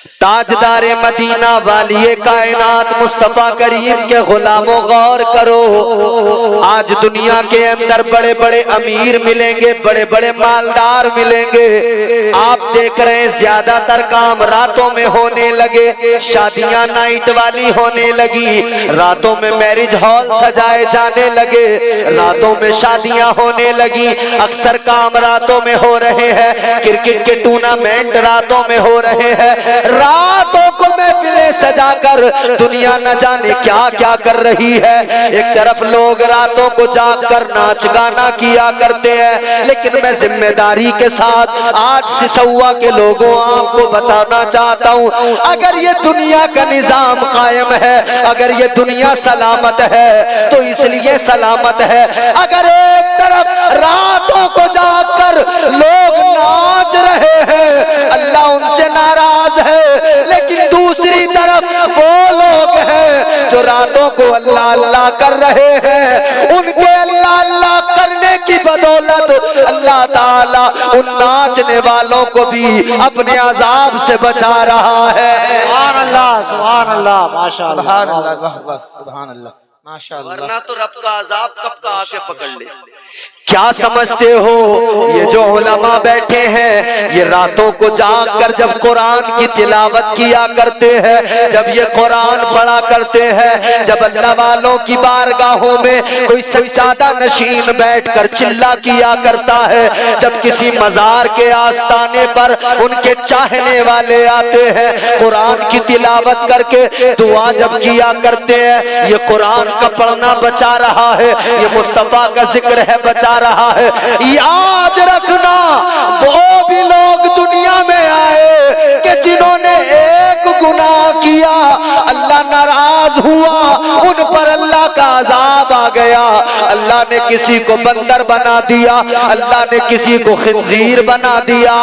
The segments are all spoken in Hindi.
ताजदारे मदीना वालिए कायनात मुस्तफा करीम के गुलामों गौर करो। आज दुनिया के अंदर बड़े बड़े अमीर मिलेंगे, बड़े बड़े मालदार मिलेंगे। आप देख रहे हैं ज्यादातर काम रातों में होने लगे, शादियां नाइट वाली होने लगी, रातों में मैरिज हॉल सजाए जाने लगे, रातों में शादियां होने लगी। अक्सर काम रातों में हो रहे हैं, क्रिकेट के टूर्नामेंट रातों में हो रहे हैं। रातों को महफिलें सजाकर दुनिया न जाने क्या क्या कर रही है। एक तरफ लोग रातों को जागकर नाच गाना किया करते हैं, लेकिन मैं जिम्मेदारी के साथ आज सिसौआ के लोगों आपको बताना चाहता हूँ, अगर ये दुनिया का निजाम कायम है, अगर ये दुनिया सलामत है तो इसलिए सलामत है। अगर एक तरफ रातों को जागकर लोग नाच रहे हैं, अल्लाह उनसे नाराज है, लेकिन दूसरी तरफ वो लोग हैं जो रातों को अल्लाह अल्लाह कर रहे हैं, उनके अल्लाह अल्लाह करने की बदौलत अल्लाह ताला उन नाचने वालों को भी अपने अजाब से बचा रहा है। सुभान अल्लाह, सुभान अल्लाह, माशाअल्लाह, सुभान अल्लाह, सुभान अल्लाह, माशाअल्लाह। वरना तो रब का अजाब कब का आके पकड़ ले। क्या समझते हो ये जो उलमा बैठे हैं, ये रातों को जागकर जब कुरान की तिलावत किया करते हैं, जब ये कुरान पढ़ा करते हैं, जब अल्लाह वालों की बारगाहों में कोई सज्जादा नशीन बैठकर चिल्ला किया करता है, जब किसी मजार के आस्ताने पर उनके चाहने वाले आते हैं, कुरान की तिलावत करके दुआ जब किया करते हैं, ये कुरान का पढ़ना बचा रहा है, ये मुस्तफा का जिक्र है बचा रहा है। याद रखना वो भी लोग दुनिया में आए कि जिन्होंने एक गुनाह किया, अल्लाह नाराज हुआ, उन पर अल्लाह का अजाब आ गया। अल्लाह ने किसी को बंदर बना दिया, अल्लाह ने किसी को खिंजीर बना दिया।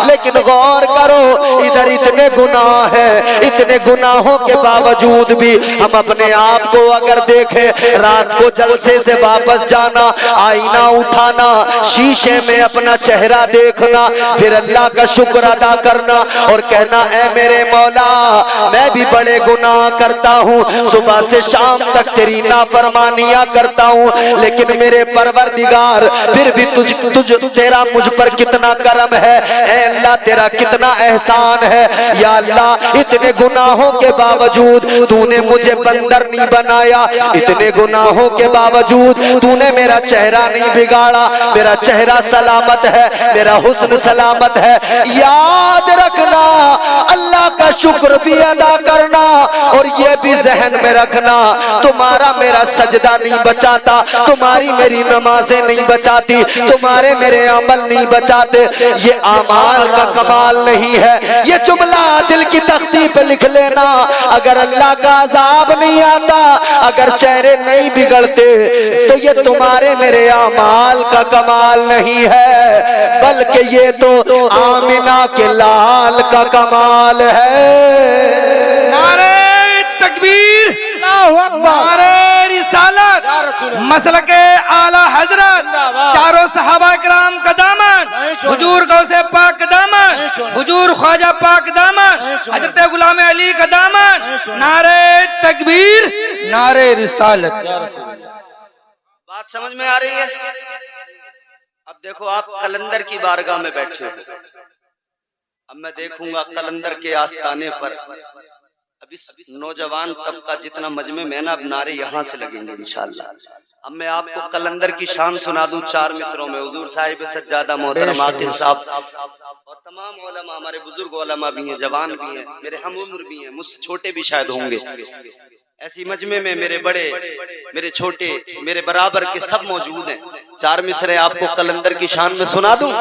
लेकिन गौर करो, इधर इतने गुनाह हैं, इतने गुनाहों के बावजूद भी हम अपने आप को अगर देखें, रात को जलसे से वापस जाना, आईना उठाना, शीशे में अपना चेहरा देखना, फिर अल्लाह का शुक्र अदा करना और कहना ऐ मेरे मौला मैं भी बड़े गुनाह करता हूँ, सुबह से शाम तक तेरी नाफरमानियां करता हूँ, लेकिन मेरे परवरदिगार फिर भी तेरा मुझ पर कितना करम है, ऐ अल्लाह तेरा कितना एहसान है। या अल्लाह इतने गुनाहों के बावजूद तूने मुझे बंदर नहीं बनाया, इतने गुनाहों के बावजूद तूने मेरा चेहरा नहीं बिगाड़ा, मेरा चेहरा सलामत है, मेरा हुस्न सलामत है। याद रखना अल्लाह का शुक्र भी अदा करना और ये भी जहन में रखना, तुम्हारा मेरा सजदा नहीं बचाता, तुम्हारी मेरी नमाजें नहीं बचाती, तुम्हारे मेरे अमल नहीं बचाते। ये आमाल का कमाल नहीं है, ये जुमला दिल की तख्ती पे लिख लेना। अगर अल्लाह का अजाब नहीं आता, अगर चेहरे नहीं बिगड़ते, तो ये तुम्हारे मेरे आमाल का कमाल नहीं है, बल्कि ये तो आमिना के लाल का कमाल है। नारे तकबीर, नारे रिसालत, मसलके आला हजरत, चारों सहाबा किराम का दामन, हुजूर गौसे पाक का दामन, हुजूर ख्वाजा पाक का दामन, हजरत गुलाम अली का दामन। नारे तकबीर, नारे रिसालत। बात समझ में आ रही है? अब देखो आप कलंदर की बारगाह में बैठे हो, अब मैं देखूंगा कलंदर के आस्ताने पर अब इस नौजवान तबका जितना मजमे में ना, अब नारे यहाँ से लगेंगे इंशाअल्लाह। अब मैं आपको कलंदर की शान सुना दूं चार मिसरों में। हुजूर साहिब सज्जादा मोहतरम आकिल साहब और तमाम उलमा, हमारे बुजुर्ग उलमा भी हैं, जवान भी हैं, मेरे हम उम्र भी हैं, मुझसे छोटे भी शायद होंगे। ऐसी मजमे में मेरे बड़े, मेरे छोटे, मेरे बराबर के सब मौजूद हैं। चार मिसरे आपको कलंदर की शान में सुना दूं,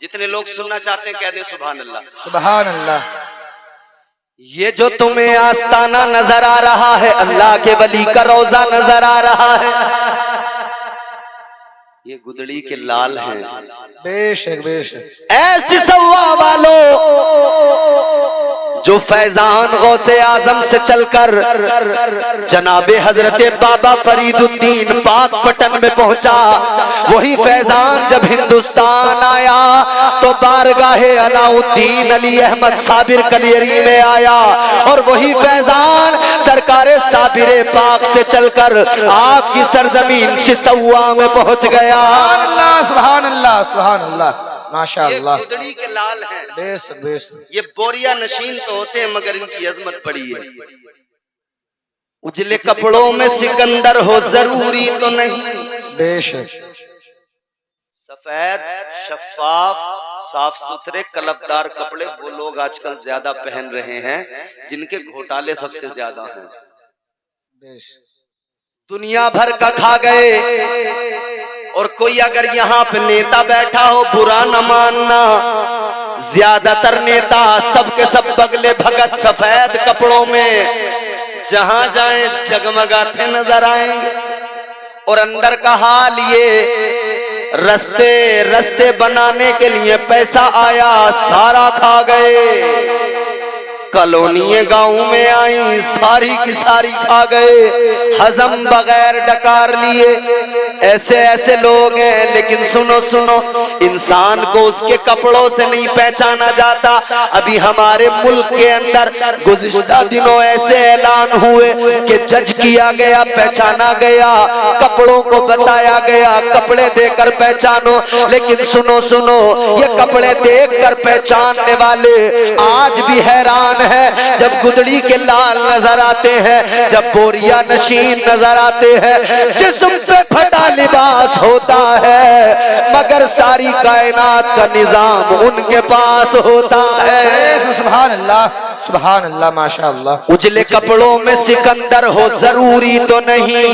जितने लोग सुनना चाहते हैं कह दें सुभान अल्लाह, सुभान अल्लाह। ये जो तुम्हें आस्ताना नजर आ रहा है, अल्लाह के वली का रोजा नजर आ रहा है, ये गुदड़ी के लाल हैं। बेशक बेशक। ऐसी सवा वालों जो फैजान गौसे आजम से चलकर जनाबे हजरत बाबा फरीदुद्दीन पाक पटन में पहुंचा, वही फैजान जब हिंदुस्तान आया तो बारगाहे अलाउद्दीन अली अहमद साबिर कलियरी में आया, और वही फैजान सरकारे साबिर पाक से चलकर आपकी सरजमीन सिसौआ में पहुंच गया। सुभान अल्लाह सुभान अल्लाह माशाअल्लाह। ये गुदड़ी के लाल हैं, बेस बेस। ये बोरिया नशीन तो होते हैं मगर इनकी अजमत बड़ी है। उजले कपड़ों में सिकंदर हो जरूरी तो नहीं, बेशक। सफेद शफाफ साफ सुथरे कलबदार कपड़े वो लोग आजकल ज्यादा पहन रहे हैं जिनके घोटाले सबसे ज्यादा हैं। दुनिया भर का खा गए, और कोई अगर यहाँ पे नेता बैठा हो बुरा न मानना, ज्यादातर नेता सबके सब बगले भगत सफेद कपड़ों में जहां जाएं जगमगाते नजर आएंगे। और अंदर का हाल ये, रस्ते बनाने के लिए पैसा आया सारा खा गए, कॉलोनियां गांव में आई सारी की सारी खा गए, हजम बगैर डकार लिए। ऐसे ऐसे लोग हैं, लेकिन सुनो सुनो, इंसान को उसके कपड़ों से नहीं पहचाना जाता। अभी हमारे मुल्क के अंदर गुज़िश्ता दिनों ऐसे ऐलान हुए कि जज किया गया, पहचाना गया, कपड़ों को बताया गया कपड़े देकर पहचानो। लेकिन सुनो सुनो, ये कपड़े देखकर पहचानने वाले आज भी हैरान है जब गुदड़ी के लाल नजर आते हैं, जब बोरिया नशीन नजर आते हैं, जिस्म पे फटा लिबास होता है मगर सारी कायनात का निजाम उनके पास होता है। सुभान अल्लाह सुभान अल्लाह माशाअल्लाह। उजले कपड़ों में सिकंदर हो जरूरी तो नहीं,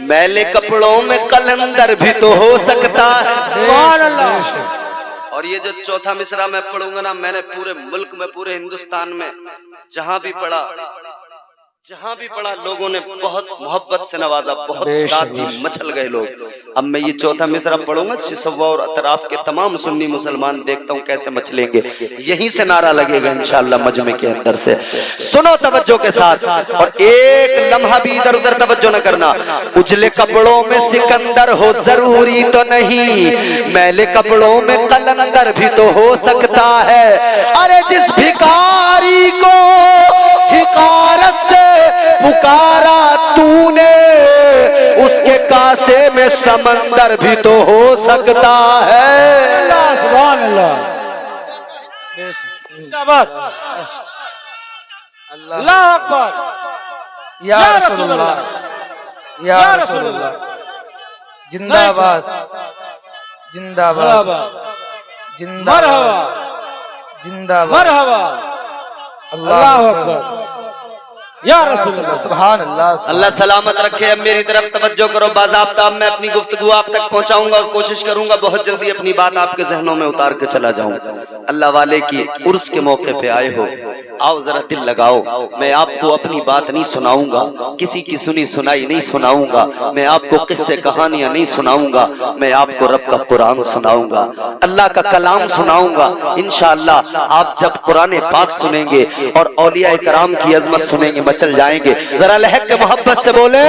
मैले कपड़ों में कलंदर भी तो हो सकता है। सुभान अल्लाह। और ये जो चौथा मिसरा मैं पढ़ूंगा ना, मैंने पूरे मुल्क में पूरे हिंदुस्तान में जहां भी पढ़ा लोगों ने बहुत मोहब्बत से नवाजा, बहुत दादी मचल गए लोग। अब मैं ये चौथा मिसरा पढ़ूंगा, सिसौआ और अतराफ के तमाम सुन्नी मुसलमान देखता हूँ कैसे मचलेंगे, यहीं से नारा लगेगा इंशाअल्लाह मजमे के अंदर से। सुनो तवज्जो के साथ, और एक लम्हा भी इधर उधर तवज्जो न करना। उजले कपड़ों में सिकंदर हो जरूरी तो नहीं, मैले कपड़ों में कलंदर भी तो हो सकता है। अरे जिस भिखारी को हिकारत से पुकारा तूने, उसके कासे में समंदर भी तो हो सकता है। सुभान अल्लाह। अल्लाह अकबर। या रसूलुल्लाह या रसूलुल्लाह। जिंदाबाद जिंदाबाद जिंदाबाद जिंदाबाद मरहबा। अल्लाह अकबर या रसूलुल्लाह। सुभान अल्लाह। अल्लाह सलामत रखे। अब मेरी तरफ तवज्जो करो, बाज़ाब्ता मैं अपनी गुफ्तगू आप तक पहुंचाऊंगा और कोशिश करूंगा बहुत जल्दी अपनी बात आपके जहनों में उतार के चला जाऊं। अल्लाह वाले की उर्स के मौके पे आए हो, आओ जरा दिल लगाओ। मैं आपको अपनी बात नहीं सुनाऊंगा, किसी की सुनी सुनाई नहीं सुनाऊंगा, मैं आपको किस्से कहानियां नहीं सुनाऊंगा, मैं आपको रब का कुरान सुनाऊंगा, अल्लाह का कलाम सुनाऊंगा। इंशाअल्लाह आप जब कुरान पाक सुनेंगे और औलिया कराम की अजमत सुनेंगे मचल जाएंगे। जरा लहक के मोहब्बत से बोले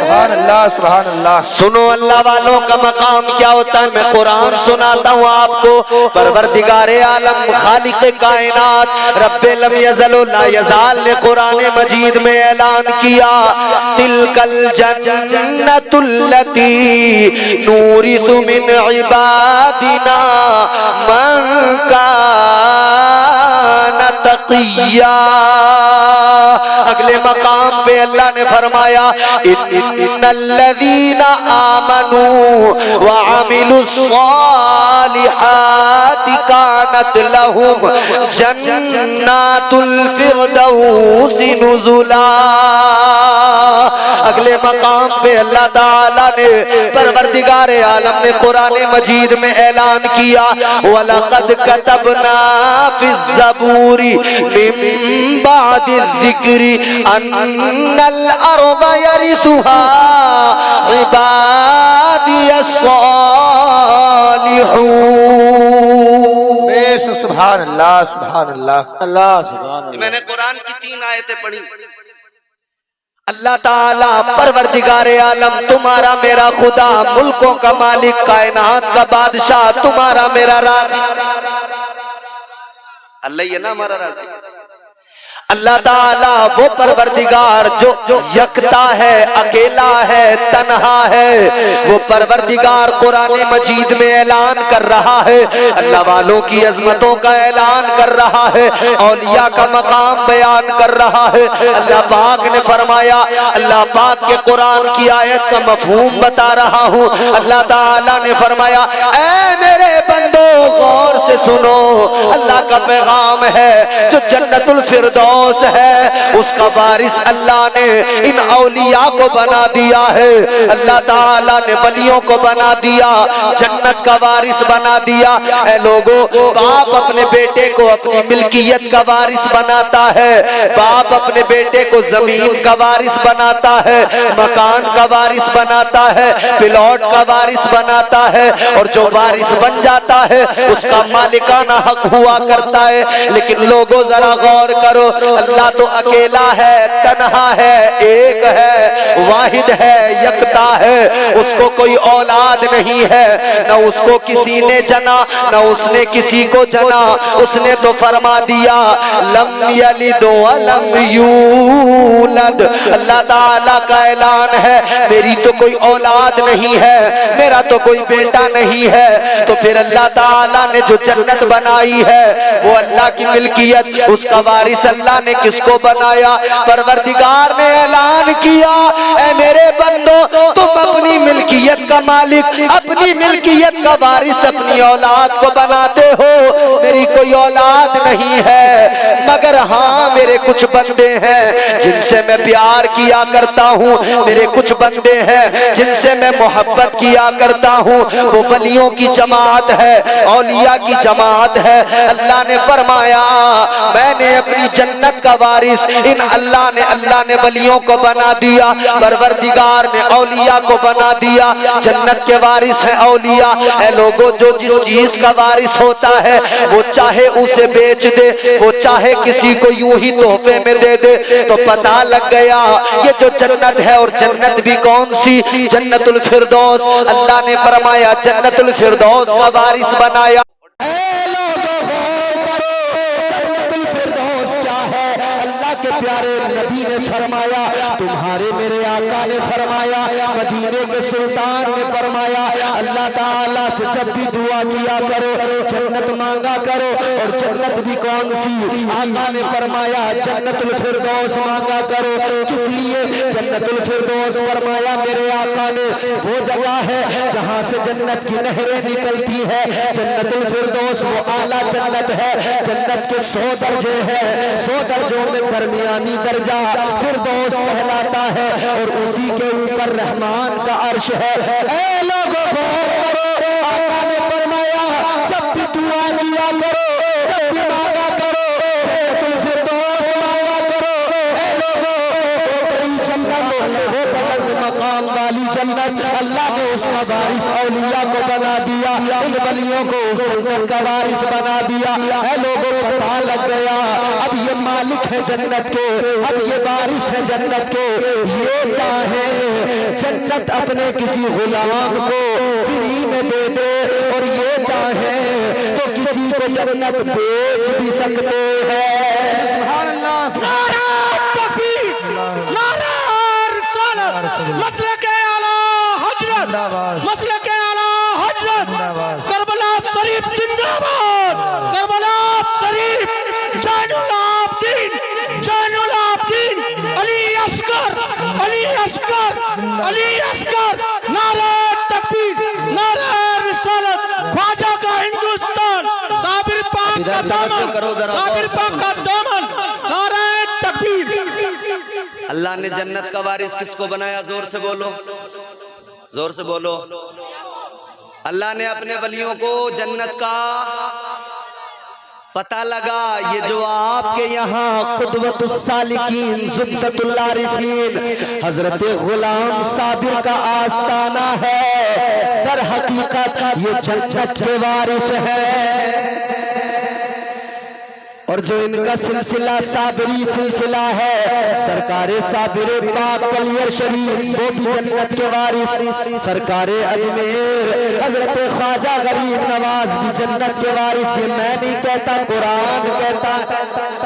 सुभान अल्लाह सुभान अल्लाह। सुनो अल्लाह वालों का मकाम क्या होता है, मैं कुरान सुनाता हूँ आपको। परवरदिगारे आलम खालिक कायनात रब्बे लम यज़ल ला यज़ाल ने कुरान मजीद में ऐलान किया, तिलकल जन्नतुल लती नूरिथु मिन इबादिना मन काना तक़िया। अगले मकाम पे अल्लाह ने फरमाया, इन्नल्लज़ीना आमनू व अमिलुस्सालिहाति कानत लहुम जन्नातुल फिरदौसी नुज़ुला। अगले मकाम पे अल्लाह ताला ने परवरदिगारे आलम ने कुरान मजीद में ऐलान किया, वलक़द कतबना फिज़्ज़बूरी मिन बादि ज़िक्री अन्नल अर्ज़ यरिथुहा इबादियस सालिहून। सुभान अल्लाह सुभान अल्लाह अल्लाह सुभान अल्लाह। मैंने कुरान की 3 आयतें पढ़ी। अल्लाह ताला परवरदिगारे आलम तुम्हारा मेरा खुदा, मुल्कों का मालिक, कायनात का बादशाह, तुम्हारा मेरा राज़ी। अल्लाह ही है ना हमारा राज़ी। अल्लाह ताला वो परवरदिगार जो यकता है, अकेला है, तन्हा है। वो परवरदिगार कुरान मजीद में ऐलान कर रहा है, अल्लाह वालों की अजमतों का ऐलान कर रहा है, औलिया का मकाम बयान कर रहा है। अल्लाह पाक ने फरमाया, अल्लाह पाक के कुरान की आयत का मफहूम बता रहा हूँ। अल्लाह ताला ने फरमाया, ऐ मेरे बंदो गौर से सुनो, अल्लाह का पैगाम है। जो जन्नतुल फिरदौस है उसका वारिस अल्लाह ने इन औलिया को बना दिया है। अल्लाह ताला ने वलियों को बना दिया, जन्नत का वारिस बना दिया। ऐ लोगों, बाप अपने बेटे को अपनी मिल्कियत का वारिस बनाता है, बाप अपने बेटे को जमीन का वारिस बनाता है, मकान का वारिस बनाता है, प्लॉट का वारिस बनाता है। और जो वारिस बन जाता है उसका मालिकाना हक हुआ करता है। लेकिन लोगों जरा गौर करो, अल्लाह तो अकेला है, तन्हा है, एक है, वाहिद है, यकता है। उसको कोई औलाद नहीं है, न उसको किसी ने जना, न उसने किसी को जना। उसने तो फरमा दिया, लम यलिद वलम यूलद। अल्लाह ताला का ऐलान है, मेरी तो कोई औलाद नहीं है, मेरा तो कोई बेटा नहीं है। तो फिर अल्लाह ताला ने जो जन्नत बनाई है वो अल्लाह की मिल्कियत, उसका वारिस अल्लाह ने किसको बनाया? परवरदिगार ने ऐलान किया, ऐ मेरे बंदो, तुम अपनी मिल्कियत का मालिक, अपनी मिल्कियत का वारिस अपनी औलाद को बनाते हो। मेरी कोई औलाद नहीं है, मगर हाँ मेरे कुछ बंदे हैं जिनसे मैं प्यार किया करता हूँ, मेरे कुछ बंदे हैं जिनसे मैं मोहब्बत किया करता हूँ। वो वलियों की जमात है, औलिया की जमात है। अल्लाह ने फरमाया, मैंने अपनी जन्नत का वारिस अल्लाह ने वलियों को बना दिया, परवरदिगार ने औलिया को बना दिया। जन्नत के वारिस है औलिया। ऐ लोगों, जो जिस चीज का वारिस होता है वो चाहे उसे बेच दे, वो चाहे किसी को यूं ही तोहफे में दे दे, तो पता लग गया ये जो जन्नत है, और जन्नत भी कौन सी? जन्नतुल फिरदौस। अल्लाह ने फरमाया, जन्नतुल फिरदौस का वारिस बनाया। प्यारे नबी ने फरमाया, तुम्हारे मेरे आका ने फरमाया, मदीने के सुल्तान ने फरमाया, अल्लाह ताला से जब भी दुआ किया करो जन्नत मांगा करो। और जन्नत भी कौन सी? आका ने फरमाया, जन्नतुल फिरदौस मांगा करो। किस लिए जन्नतुल फिरदौस फरमाया मेरे आका ने? वो जगह है जहाँ से जन्नत की नहरें निकलती है। जन्नतुल फिरदौस वो आला जन्नत है, जन्नत के 100 दर्जे है, 100 दर्जों में दरमियानी दर्जा फिरदौस कहलाता है, और उसी के ऊपर रहमान का अर्श है। ऐ लोगों गौर करो, आका ने फरमाया, जब भी दुआ किया करो, जब भी मांगा करो, जन्नतुल फिरदौस मांगा करो। ऐ लोगों, वो बड़ी जन्नत, वो बुलंद मकाम वाली जन्नत, अल्लाह ने उसका वारिस औलिया को बना दिया, इन वलियों को जन्नत का वारिस बना दिया। ऐ लोगों, पता लग गया, अब ये मालिक है जन्नत के, अब ये वारिस है जन्नत के। ये चाहे जन्नत अपने किसी गुलाम को फ्री में दे दे, और ये चाहे तो किसी को जन्नत बेच भी सकते हैं। मसलके आला हजरत, मसलके आला हजरत, करबला शरीफ जिंदाबाद, करबला शरीफ, जैनुल आबदीन, जैनुल आबदीन, अली अस्कर, अली अस्कर, अली अस्कर, नारे तकबीर, नारे रिसालत, ख्वाजा का हिंदुस्तान, साबिर पाक का दामन, साबिर पाक का दामन, नारे तकबीर। अल्लाह ने जन्नत का वारिस किसको बनाया? जोर से बोलो, जोर से बोलो। अल्लाह ने अपने वलियों को जन्नत का पता लगा। ये जो आपके यहाँ कुदवतुस सालिकीन, ज़ुब्दतुल आरिफीन, हजरत गुलाम साबिर का आस्ताना है, दर हकीकत ये जन्नत के वारिस है। और जो इनका सिलसिला साबरी सिलसिला है, सरकारे साबिरे पाक कलियर शरीफ वो भी जन्नत के वारिस, सरकारे अजमेर हजरत ख्वाजा गरीब नवाज भी जन्नत के वारिस। ये मैं नहीं कहता, कुरान कहता।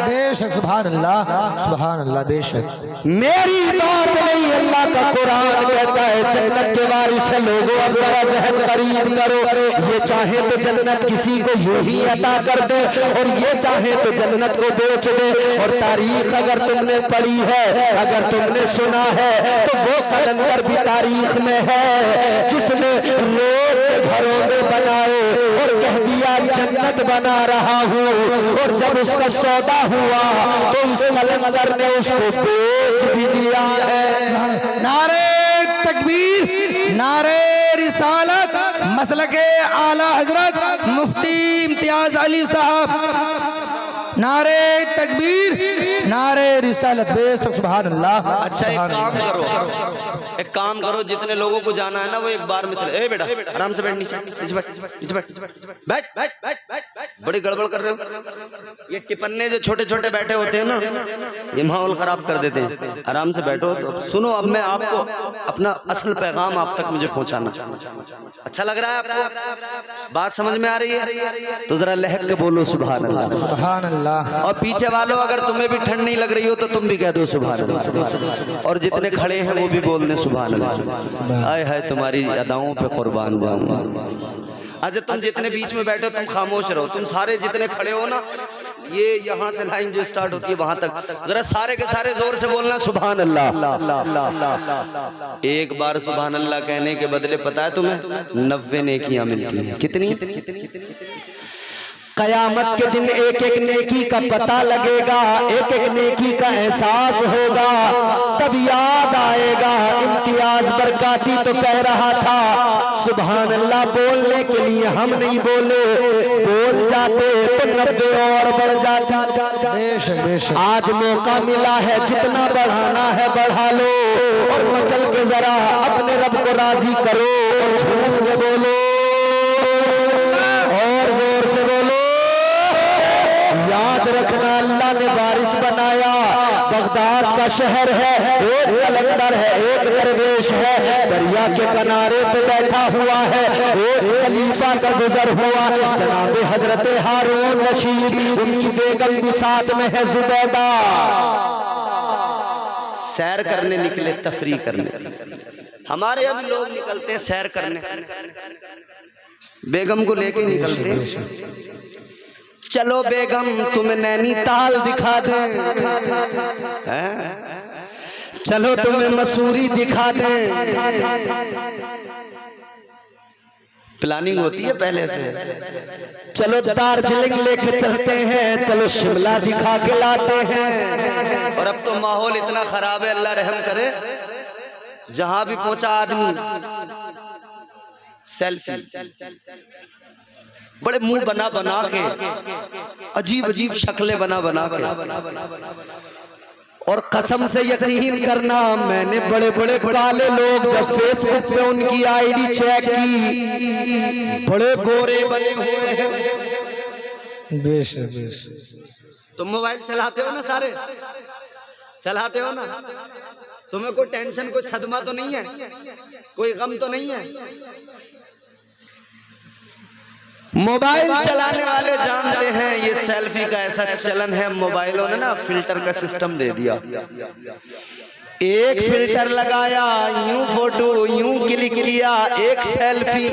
बेशक सुभान अल्लाह बेशक मेरी बात नहीं, अल्लाह का कुरान कहता है जन्नत के वारिस है। लोगों अब जरा जहन करीब करो, ये चाहे तो जन्नत किसी को यूं ही अता कर दे और ये चाहे तो जन्नत को बेच दे। और तारीख अगर तुमने पढ़ी है, अगर तुमने सुना है, तो वो कलंदर भी तारीख में है जिसने रोड के घरों में बनाए और कह दिया जन्नत बना रहा हूँ, और जब उसका सौदा हुआ तो इस कलंदर ने उसको बेच भी दिया है। नारे तकबीर, नारे रिसालत, मसलके आला हजरत मुफ्ती इम्तियाज अली साहब। नारे तकबीर, नारे रिसालत, बेशक सुभान अल्लाह। अच्छा एक काम करो, जितने लोगों को जाना है ना वो एक बार में चले। ए बेटा आराम से बैठ, नीचे बैठ। बड़ी गड़बड़ कर रहे हो। ये टिपन्ने जो छोटे छोटे बैठे होते हैं ना, ये माहौल खराब कर देते हैं। आराम से बैठो तो सुनो। अब मैं आपको अपना असल पैगाम आप तक मुझे पहुंचाना। अच्छा लग रहा है आपको? बात समझ में आ रही है? तो जरा लहक के बोलो सुभान अल्लाह। सुभान अल्लाह। और पीछे वालों अगर तुम्हें भी ठंड नहीं लग रही हो तो तुम भी कह दो सुभान अल्लाह। और जितने खड़े हैं वो भी बोल दें सुभान अल्लाह। आए हाय तुम्हारी अदाओं पे कुर्बान जाऊंगा। अच्छा तुम जितने बीच में बैठे हो तुम खामोश रहो। तुम सारे जितने खड़े हो ना, ये यहाँ से लाइन जो स्टार्ट होती है वहां तक जरा सारे के सारे जोर से बोलना सुभान अल्लाह। एक बार सुभान अल्लाह कहने के बदले पता है तुम्हें 90 नेकियां मिलती हैं। कितनी? कयामत के दिन एक एक नेकी का पता लगेगा, एक एक नेकी का एहसास होगा, तब याद आएगा। इम्तियाज बरकाती तो कह रहा था सुभान अल्लाह बोलने के लिए हम नहीं बोले, बोल जाते तो 90 और बढ़ जाती। आज मौका मिला है, जितना बढ़ाना है बढ़ा लो और मचल के जरा अपने रब को राजी करो और झूम के बोलो और जोर से बोलो। याद रखना अल्लाह ने बारिश बनाया, बगदाद का शहर है, एक कलंदर है, एक दरवेश है, दरिया के किनारे पे बैठा हुआ है, एक खलीफा का गुजर हुआ, जनाब हजरत हारून रशीद, उनकी बेगम भी साथ में है जुबैदा। सैर करने निकले, तफरी करने। हमारे अब लोग निकलते हैं सैर करने, बेगम को लेके निकलते। चलो बेगम तुम्हें नैनीताल दिखा दें, चलो तुम्हें मसूरी दिखा दें। प्लानिंग होती है पहले से। चलो दार्जिलिंग लेके चलते हैं, चलो शिमला दिखा के लाते हैं। और अब तो माहौल इतना खराब है, अल्लाह रहम करे, जहां भी पहुंचा आदमी सेल्फी। बड़े मुंह बना बना के, अजीब अजीब शक्लें बना बना के। और कसम से यकीन करना, मैंने बड़े बड़े काले लोग जब फेसबुक पे उनकी आईडी चेक की, बड़े गोरे बने हुए हैं। तुम मोबाइल चलाते हो ना, सारे चलाते हो ना, तुम्हें कोई टेंशन, कोई सदमा तो नहीं है, कोई गम तो नहीं है। मोबाइल चलाने वाले जानते हैं ये सेल्फी का ऐसा चलन है। मोबाइलों ने ना फिल्टर का सिस्टम दे दिया। एक फिल्टर लगाया, यूं फोटो यूं क्लिक किया, एक सेल्फी,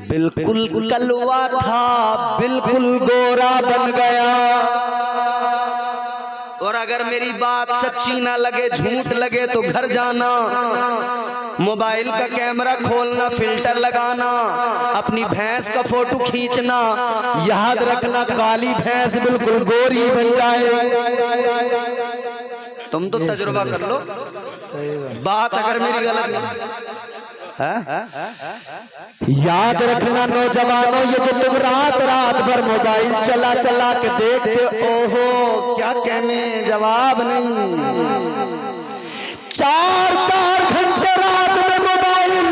बिल्कुल कलवा था, बिल्कुल गोरा बन गया। और अगर मेरी बात सच्ची ना लगे, झूठ लगे तो घर जाना, मोबाइल का कैमरा खोलना, फिल्टर लगाना, अपनी भैंस का फोटो खींचना, याद रखना काली भैंस बिल्कुल गोरी बन जाए। तुम तो तजुर्बा कर लो, बात अगर मेरी गलत है। याद रखना नौजवानों, ये जो तुम रात रात भर मोबाइल चला चला के देखते, ओहो क्या कहने, जवाब नहीं। 4-4 घंटे रात में मोबाइल,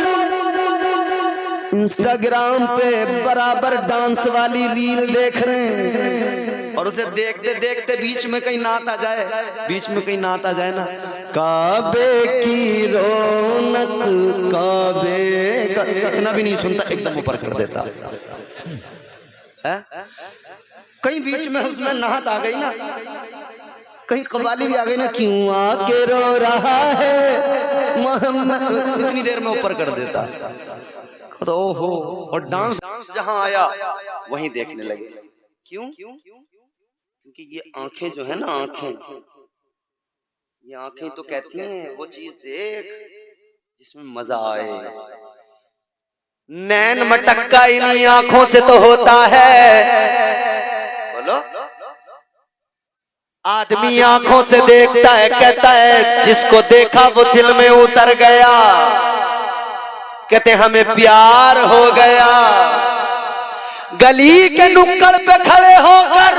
इंस्टाग्राम पे बराबर डांस वाली रील देख रहे हैं। और उसे देखते देखते बीच में कहीं नात आ जाए, बीच में कहीं नात आ जाए ना, काबे की रौनक काबे का, इतना भी नहीं सुनता, एकदम ऊपर कर देता है। कहीं बीच में उसमें नात आ गई ना, कहीं कव्वाली भी आ गई ना, क्यों आके रो रहा है मोहम्मद, इतनी देर में ऊपर कर देता। तो ओहो, और डांस जहां आया वहीं देखने लगे। क्यों? क्योंकि ये आंखें जो है ना, आंखें, ये आंखें तो कहती हैं वो चीज देख जिसमें मजा आए। नैन मटक्का इन्हीं आंखों से तो होता है। बोलो, आदमी आंखों से देखता है, कहता है जिसको देखा वो दिल में उतर गया, कहते हमें प्यार हो गया। गली के नुक्कड़ पे खड़े होकर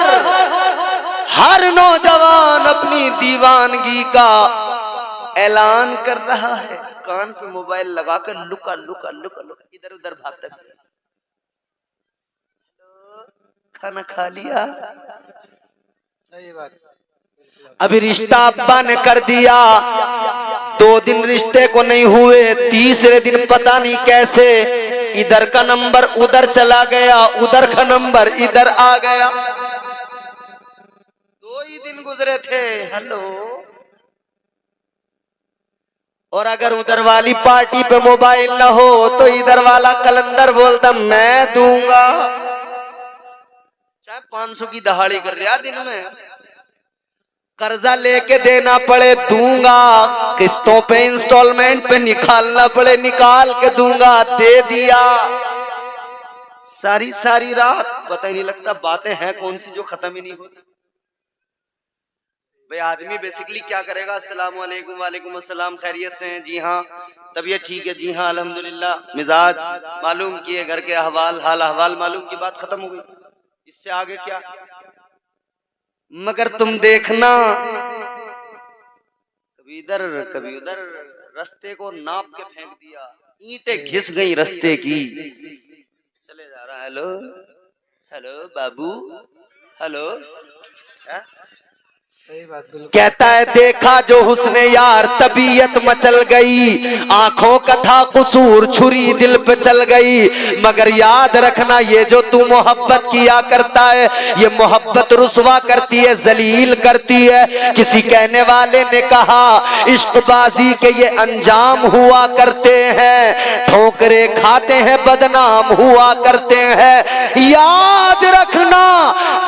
हर नौजवान अपनी दीवानगी का ऐलान कर रहा है। कान पे मोबाइल लगाकर लुका लुका लुका लुका इधर उधर भागता है। खाना खा लिया? सही बात। अभी रिश्ता अब्बा ने कर दिया, 2 दिन रिश्ते को नहीं हुए, तीसरे दिन पता नहीं कैसे इधर का नंबर उधर चला गया, उधर का नंबर इधर आ गया। 2 ही दिन गुजरे थे। हेलो, और अगर उधर वाली पार्टी पे मोबाइल न हो तो इधर वाला कलंदर बोलता मैं दूंगा, चाहे 500 की दहाड़ी कर लिया दिन में, कर्जा लेके देना पड़े दूंगा, किस्तों पे इंस्टॉलमेंट पे निकालना पड़े निकाल के दूंगा, दे दिया। सारी सारी रात पता ही नहीं लगता बातें हैं कौन सी जो खत्म ही नहीं होती। भाई आदमी बेसिकली क्या करेगा, अस्सलाम वालेकुम, वालेकुम अस्सलाम, खैरियत से हैं? जी हाँ। तबीयत ठीक है? जी हाँ अल्हम्दुलिल्लाह। मिजाज मालूम किए, घर के अहवाल हाल अहवाल मालूम की, बात खत्म हो गई। इससे आगे क्या? मगर तुम देखना कभी इधर कभी उधर, रास्ते को नाप के फेंक दिया, ईंटें घिस गई रास्ते की, चले जा रहा। हेलो हेलो बाबू, हेलो। सही बात, बिल्कुल। कहता है देखा जो हुस्ने यार तबीयत मचल गई, आंखों का था कसूर छुरी दिल पे चल गई, मगर याद रखना ये जो तू मोहब्बत किया करता है ये मोहब्बत रुसवा करती है, जलील करती है। किसी कहने वाले ने कहा इश्कबाजी के ये अंजाम हुआ करते हैं, ठोकरे खाते हैं बदनाम हुआ करते हैं। याद रखना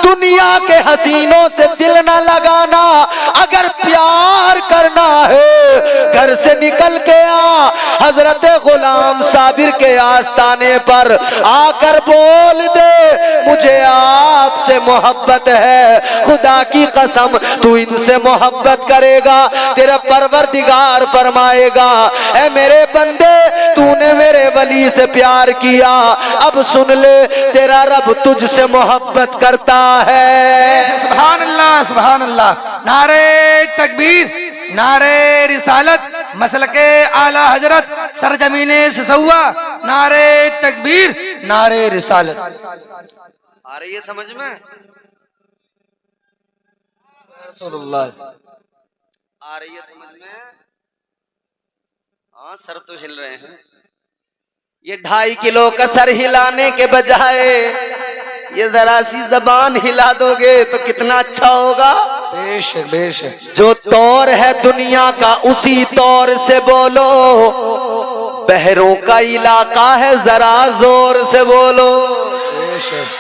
दुनिया के हसीनों से दिल न लगाना, अगर प्यार करना है घर से निकल के आ, हजरत गुलाम साबिर के आस्ताने पर आकर बोल दे मुझे आपसे मोहब्बत है, खुदा की कसम तू इनसे मोहब्बत करेगा तेरा परवरदिगार फरमाएगा ऐ मेरे बंदे तूने मेरे वली से प्यार किया, अब सुन ले तेरा रब तुझसे मोहब्बत करता है। सुभान अल्लाह, सुभान अल्लाह। नारे तकबीर, नारे रिसालत, मसलके आला हजरत, सरजमीने ससुआ, नारे तकबीर, नारे रिसालत। आ रही है समझ में? आ रही है समझ में? हाँ सर तो हिल रहे हैं। ये 2.5 किलो का सर हिलाने के बजाय ये जरा सी जबान हिला दोगे तो कितना अच्छा होगा। बेशक बेशक। जो तौर है दुनिया का उसी तौर से बोलो, बहरों का इलाका है जरा जोर से बोलो। बेशक।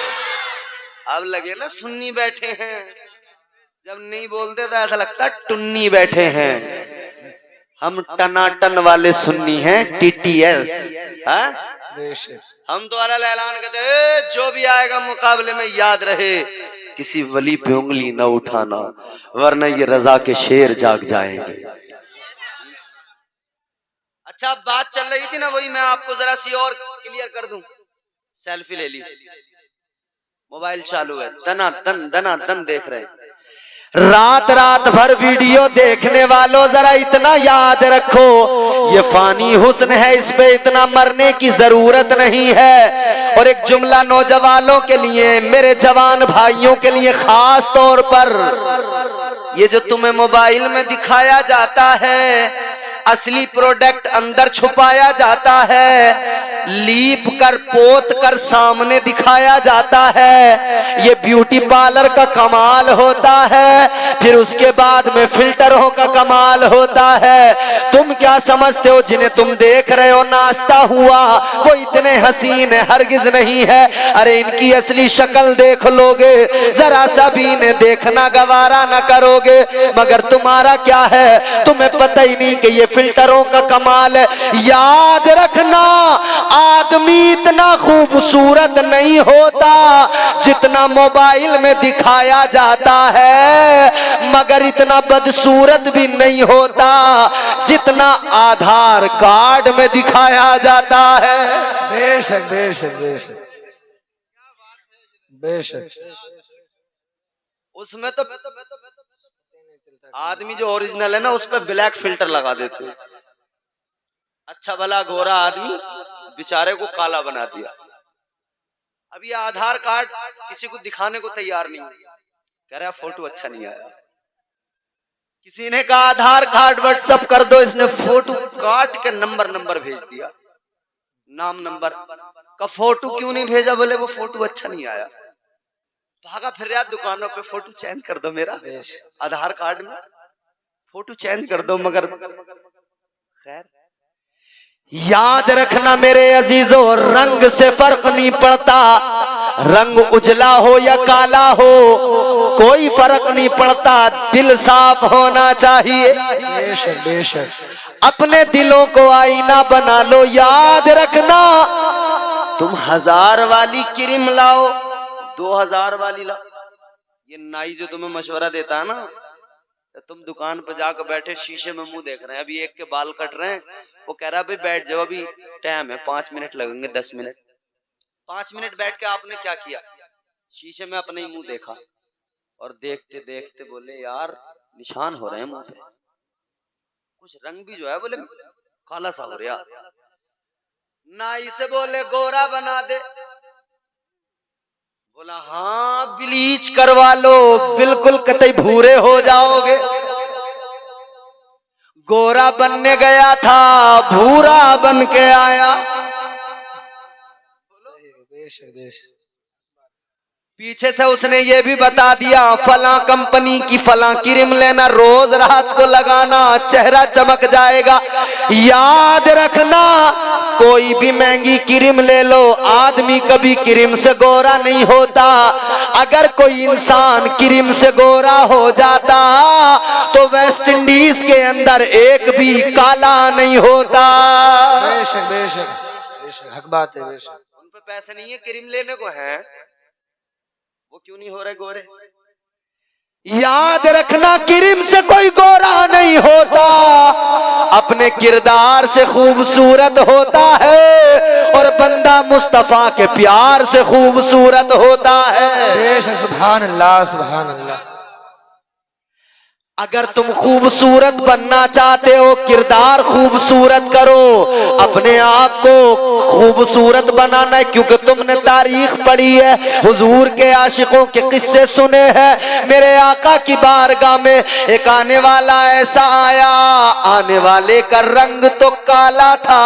अब लगे ना सुन्नी बैठे हैं, जब नहीं बोलते तो ऐसा लगता टुन्नी बैठे हैं। हम टनाटन वाले सुन्नी हैं, TTS। बेशक। हम तो अलग ऐलान करते हैं जो भी आएगा मुकाबले में याद रहे किसी वली पे उंगली न उठाना वरना ये रजा के शेर जाग जाएंगे। अच्छा बात चल रही थी ना, वही मैं आपको जरा सी और क्लियर कर दूं। सेल्फी ले ली, मोबाइल चालू है, दना दन देख रहे हैं। रात रात भर वीडियो देखने वालों जरा इतना याद रखो, ये फानी हुस्न है, इस पे इतना मरने की जरूरत नहीं है। और एक जुमला नौजवानों के लिए, मेरे जवान भाइयों के लिए खास तौर पर, ये जो तुम्हें मोबाइल में दिखाया जाता है असली प्रोडक्ट अंदर छुपाया जाता है, लीप कर पोत कर सामने दिखाया जाता है। ये ब्यूटी पार्लर का कमाल होता है, फिर उसके बाद में फिल्टरों का कमाल होता है। तुम क्या समझते हो जिन्हें तुम देख रहे हो नाश्ता हुआ वो इतने हसीन है? हरगिज नहीं है। अरे इनकी असली शक्ल देख लोगे, जरा सा भी इन्हें देखना गवारा न करोगे। मगर तुम्हारा क्या है, तुम्हें पता ही नहीं कि ये फिल्टरों का कमाल है। याद रखना, आदमी इतना खूबसूरत नहीं होता जितना मोबाइल में दिखाया जाता है, मगर इतना बदसूरत भी नहीं होता जितना आधार कार्ड में दिखाया जाता है। बेशक बेशक बेशक बेशक। उसमें तो आदमी जो ओरिजिनल है ना, उस पर ब्लैक फिल्टर लगा देते हैं। अच्छा भला गोरा आदमी बेचारे को काला बना दिया। अब ये आधार कार्ड किसी को दिखाने को तैयार नहीं, कह रहा फोटो अच्छा नहीं आया। किसी ने कहा आधार कार्ड व्हाट्सएप कर दो, इसने फोटो काट के नंबर भेज दिया। नाम नंबर का फोटो क्यों नहीं भेजा? बोले वो फोटो अच्छा नहीं आया। भागा फिर रहा दुकानों पे, फोटो चेंज कर दो मेरा आधार कार्ड में, फोटो चेंज कर दो। मगर खैर याद रखना मेरे अजीजों, रंग से फर्क नहीं पड़ता, रंग उजला हो या काला हो कोई फर्क नहीं पड़ता, दिल साफ होना चाहिए। बेशक बेशक। अपने दिलों को आईना बना लो। याद रखना, तुम 1000 वाली क्रीम लाओ, 2000 वाली लाओ। ये नाई जो तुम्हें मशवरा देता है ना, तुम दुकान पर जाकर बैठे शीशे में मुंह देख रहे हैं, अभी एक के बाल कट रहे हैं, वो कह रहा है भाई बैठ जाओ, अभी टाइम है, 5 मिनट लगेंगे, 10 मिनट। 5 मिनट बैठ के आपने क्या किया? शीशे में अपने ही मुंह देखा और देखते देखते बोले यार निशान हो रहे हैं मुंह पे, कुछ रंग भी जो है बोले काला सा हो रहा। नाई से बोले गोरा बना दे, बोला हाँ ब्लीच करवा लो, बिल्कुल कतई भूरे हो जाओगे। गोरा बनने गया था, भूरा बन के आया। पीछे से उसने ये भी बता दिया फला कंपनी की फला क्रीम लेना, रोज रात को लगाना, चेहरा चमक जाएगा। याद रखना, कोई भी महंगी क्रीम ले लो, आदमी कभी क्रीम से गोरा नहीं होता। अगर कोई इंसान क्रीम से गोरा हो जाता तो वेस्ट इंडीज के अंदर एक भी काला नहीं होता। बेशक बेशक, हक बात है। बेशक उन पे पैसे नहीं है क्रीम लेने को, है वो क्यों नहीं हो रहे गोरे? याद रखना, क्रीम से कोई गोरा नहीं होता, अपने किरदार से खूबसूरत होता है और बंदा मुस्तफा के प्यार से खूबसूरत होता है। बेशक, सुभान अल्लाह सुभान अल्लाह। अगर तुम खूबसूरत बनना चाहते हो, किरदार खूबसूरत करो, अपने आप को खूबसूरत बनाना है, क्योंकि तुमने तारीख पढ़ी है, हुजूर के आशिकों के किस्से सुने हैं। मेरे आका की बारगाह में एक आने वाला ऐसा आया, आने वाले का रंग तो काला था,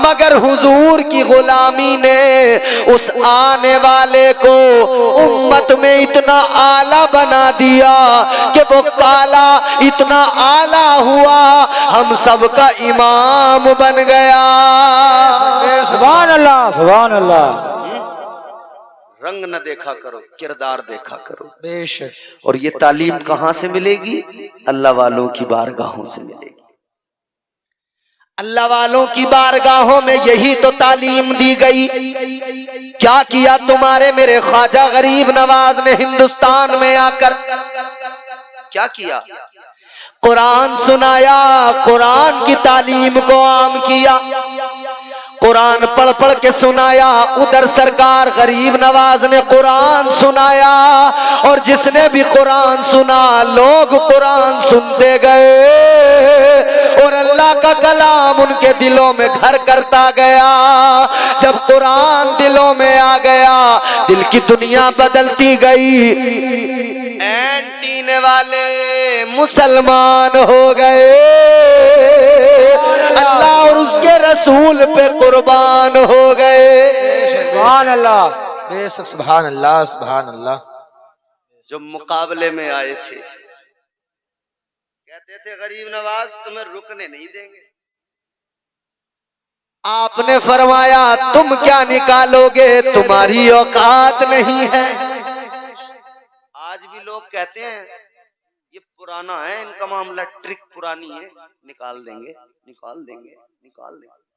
मगर हुजूर की गुलामी ने उस आने वाले को उम्मत में इतना आला बना दिया कि वो काला इतना आला हुआ, हम सबका इमाम बन गया। सुभान अल्लाह सुभान अल्लाह। रंग न देखा करो, किरदार देखा करो। बेशक। और ये तालीम कहां से मिलेगी? अल्लाह वालों की बारगाहों से मिलेगी। अल्लाह वालों की बारगाहों में यही तो तालीम दी गई। क्या किया तुम्हारे मेरे ख्वाजा गरीब नवाज ने हिंदुस्तान में आकर? क्या किया? कुरान सुनाया, कुरान की तालीम को आम किया। कुरान पढ़ पढ़ के सुनाया, उधर सरकार गरीब नवाज ने कुरान सुनाया, और जिसने भी कुरान सुना लोग कुरान सुनते गए और अल्लाह का कलाम उनके दिलों में घर करता गया। जब कुरान दिलों में आ गया दिल की दुनिया बदलती गई, एंटीने वाले मुसलमान हो गए, अल्लाह और उसके रसूल पे कुर्बान हो गए। सुभान अल्लाह, बेशक सुभान अल्लाह, सुभान अल्लाह। जो मुकाबले में आए थे कहते थे गरीब नवाज तुम्हें रुकने नहीं देंगे, आपने फरमाया तुम क्या निकालोगे, तुम्हारी औकात नहीं है। आज भी लोग कहते हैं ये पुराना है, इनका मामला ट्रिक पुरानी है, निकाल देंगे निकाल देंगे निकाल देंगे।